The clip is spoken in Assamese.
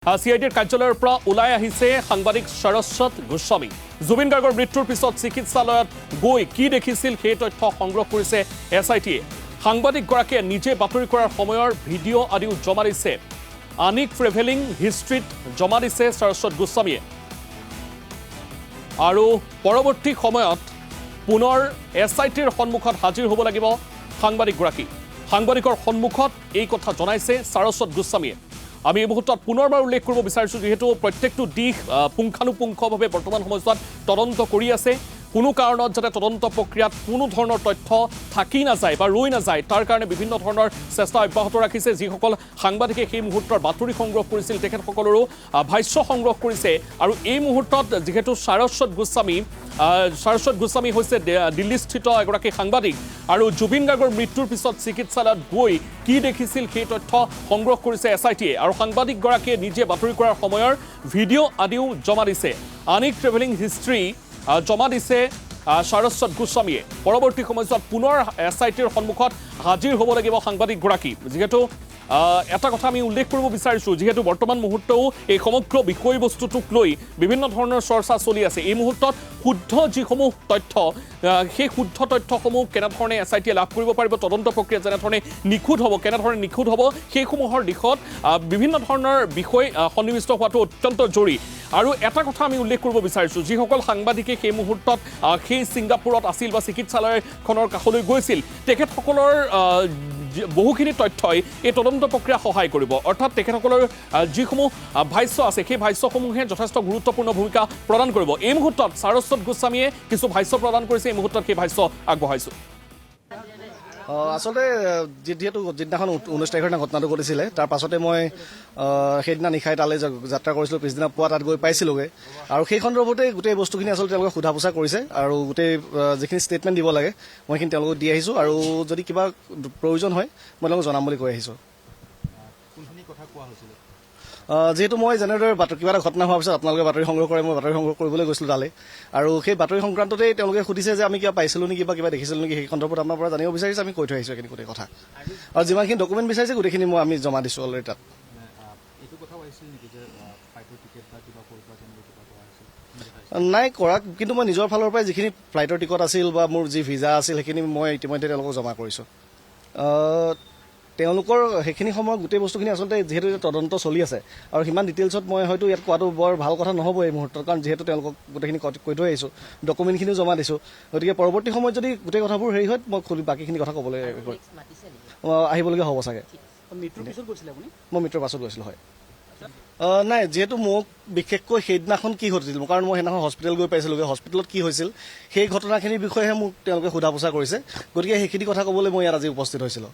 CIDৰ কাৰ্যালয়ৰ পৰা ওলাই আহিছে সাংবাদিক সৰস্বত গোস্বামী। জুবিন গাৰ্গৰ মৃত্যুৰ পিছত চিকিৎসালয়ত গৈ কি দেখিছিল সেই তথ্য সংগ্ৰহ কৰিছে SITয়ে। সাংবাদিকগৰাকীয়ে নিজে বাতৰি কৰাৰ সময়ৰ ভিডিঅ' আদিও জমা দিছে। আনিক ট্ৰেভেলিং হিষ্ট্ৰীত জমা দিছে সৰস্বত গোস্বামীয়ে। আৰু পৰৱৰ্তী সময়ত পুনৰ SITৰ সন্মুখত হাজিৰ হ'ব লাগিব সাংবাদিকগৰাকী। সাংবাদিকৰ সন্মুখত এই কথা জনাইছে সৰস্বত গোস্বামীয়ে। আমি এই মুহূৰ্তত পুনৰবাৰ উল্লেখ কৰিব বিচাৰিছোঁ, যিহেতু প্ৰত্যেকটো দিশ পুংখানুপুংখভাৱে বৰ্তমান সময়ছোৱাত তদন্ত কৰি আছে। কোনো কাৰণত যাতে তদন্ত প্ৰক্ৰিয়াত কোনো ধৰণৰ তথ্য থাকি নাযায় বা ৰৈ নাযায়, তাৰ কাৰণে বিভিন্ন ধৰণৰ চেষ্টা অব্যাহত ৰাখিছে। যিসকল সাংবাদিকে সেই মুহূৰ্তৰ বাতৰি সংগ্ৰহ কৰিছিল তেখেতসকলৰো ভাষ্য সংগ্ৰহ কৰিছে। আৰু এই মুহূৰ্তত যিহেতু সৰস্বত গোস্বামী হৈছে দিল্লীস্থিত এগৰাকী সাংবাদিক, আৰু জুবিন গাৰ্গৰ মৃত্যুৰ পিছত চিকিৎসালয়ত গৈ কি দেখিছিল সেই তথ্য সংগ্ৰহ কৰিছে SITয়ে। আৰু সাংবাদিকগৰাকীয়ে নিজে বাতৰি কৰাৰ সময়ৰ ভিডিঅ' আদিও জমা দিছে। আনিক ট্ৰেভেলিং হিষ্ট্ৰী জমা দিছে সৰস্বত গোস্বামীয়ে। পৰৱৰ্তী সময়ছোৱাত পুনৰ SITৰ সন্মুখত হাজিৰ হ'ব লাগিব সাংবাদিকগৰাকী। যিহেতু এটা কথা আমি উল্লেখ কৰিব বিচাৰিছোঁ, যিহেতু বৰ্তমান মুহূৰ্তও এই সমগ্ৰ বিষয়বস্তুটোক লৈ বিভিন্ন ধৰণৰ চৰ্চা চলি আছে। এই মুহূৰ্তত শুদ্ধ যিসমূহ তথ্য, সেই শুদ্ধ তথ্যসমূহ কেনেধৰণে SITয়ে লাভ কৰিব পাৰিব, তদন্ত প্ৰক্ৰিয়া যেনেধৰণে কেনেধৰণে নিখুঁত হ'ব, সেইসমূহৰ দিশত বিভিন্ন ধৰণৰ বিষয় সন্নিৱিষ্ট হোৱাটো অত্যন্ত জৰুৰী। আৰু এটা কথা আমি উল্লেখ কৰিব বিচাৰিছোঁ, যিসকল সাংবাদিকে সেই মুহূৰ্তত সেই ছিংগাপুৰত আছিল বা চিকিৎসালয়খনৰ কাষলৈ গৈছিল, তেখেতসকলৰ বহুখিনি তথ্যই এই তদন্ত প্ৰক্ৰিয়া সহায় কৰিব। অৰ্থাৎ তেখেতসকলৰ যিসমূহ ভাষ্য আছে, সেই ভাষ্যসমূহে যথেষ্ট গুৰুত্বপূৰ্ণ ভূমিকা প্ৰদান কৰিব। এই মুহূৰ্তত সৰস্বত গোস্বামীয়ে কিছু ভাষ্য প্ৰদান কৰিছে, এই মুহূৰ্তত সেই ভাষ্য আগবঢ়াইছোঁ। আচলতে যিহেতু যিদিনাখন 19 তাৰিখৰ দিনা ঘটনাটো ঘটিছিলে, তাৰ পাছতে মই সেইদিনা নিশাই তালৈ যাত্ৰা কৰিছিলোঁ। পিছদিনা পুৱা তাত গৈ পাইছিলোঁগৈ, আৰু সেই সন্দৰ্ভতে গোটেই বস্তুখিনি আচলতে তেওঁলোকে সোধা পোছা কৰিছে, আৰু গোটেই যিখিনি ষ্টেটমেণ্ট দিব লাগে মই সেইখিনি তেওঁলোকক দি আহিছোঁ। আৰু যদি কিবা প্ৰয়োজন হয় মই তেওঁলোকক জনাম বুলি কৈ আহিছোঁ। যিহেতু মই যেনেদৰে কিবা এটা ঘটনা হোৱাৰ পিছত আপোনালোকে বাতৰি সংগ্ৰহ কৰে, মই বাতৰি সংগ্ৰহ কৰিবলৈ গৈছিলোঁ তালৈ, আৰু সেই বাতৰি সংক্ৰান্ততেই তেওঁলোকে সুধিছে যে আমি কিবা পাইছিলোঁ নেকি বা কিবা দেখিছিলোঁ নেকি, সেই সন্দৰ্ভত আপোনাৰ পৰা জানিব বিচাৰিছে। আমি কৈ থৈ আহিছোঁ এইখিনি গোটেই কথা, আৰু যিমানখিনি ডকুমেণ্ট বিচাৰিছে গোটেইখিনি আমি জমা দিছোঁ অলৰেডি তাত। নাই কৰা, কিন্তু মই নিজৰ ফালৰ পৰাই যিখিনি ফ্লাইটৰ টিকট আছিল বা মোৰ যি ভিজা আছিল সেইখিনি মই ইতিমধ্যে তেওঁলোকক জমা কৰিছোঁ। তেওঁলোকৰ সেইখিনি সময়ত গোটেই বস্তুখিনি আচলতে যিহেতু তদন্ত চলি আছে, আৰু সিমান ডিটেইলছত মই হয়তো ইয়াত কোৱাটো বৰ ভাল কথা নহ'ব এই মুহূৰ্তত, কাৰণ যিহেতু তেওঁলোকক গোটেইখিনি কৈ থৈ আহিছোঁ, ডকুমেণ্টখিনিও জমা দিছোঁ। গতিকে পৰৱৰ্তী সময়ত যদি গোটেই কথাবোৰ হেৰি হয়, মই বাকীখিনি কথা ক'বলৈ আহিবলগীয়া হ'ব চাগে। মই মৃত্যুৰ পাছত গৈছিলোঁ, হয়। নাই, যিহেতু মোক বিশেষকৈ সেইদিনাখন কি ঘটিছিল, কাৰণ মই সেইদিনাখন হস্পিটেল গৈ পাইছিলোঁগৈ, হস্পিটেলত কি হৈছিল সেই ঘটনাখিনিৰ বিষয়েহে মোক তেওঁলোকে সোধা পোছা কৰিছে। গতিকে সেইখিনি কথা ক'বলৈ মই ইয়াত আজি উপস্থিত হৈছিলোঁ।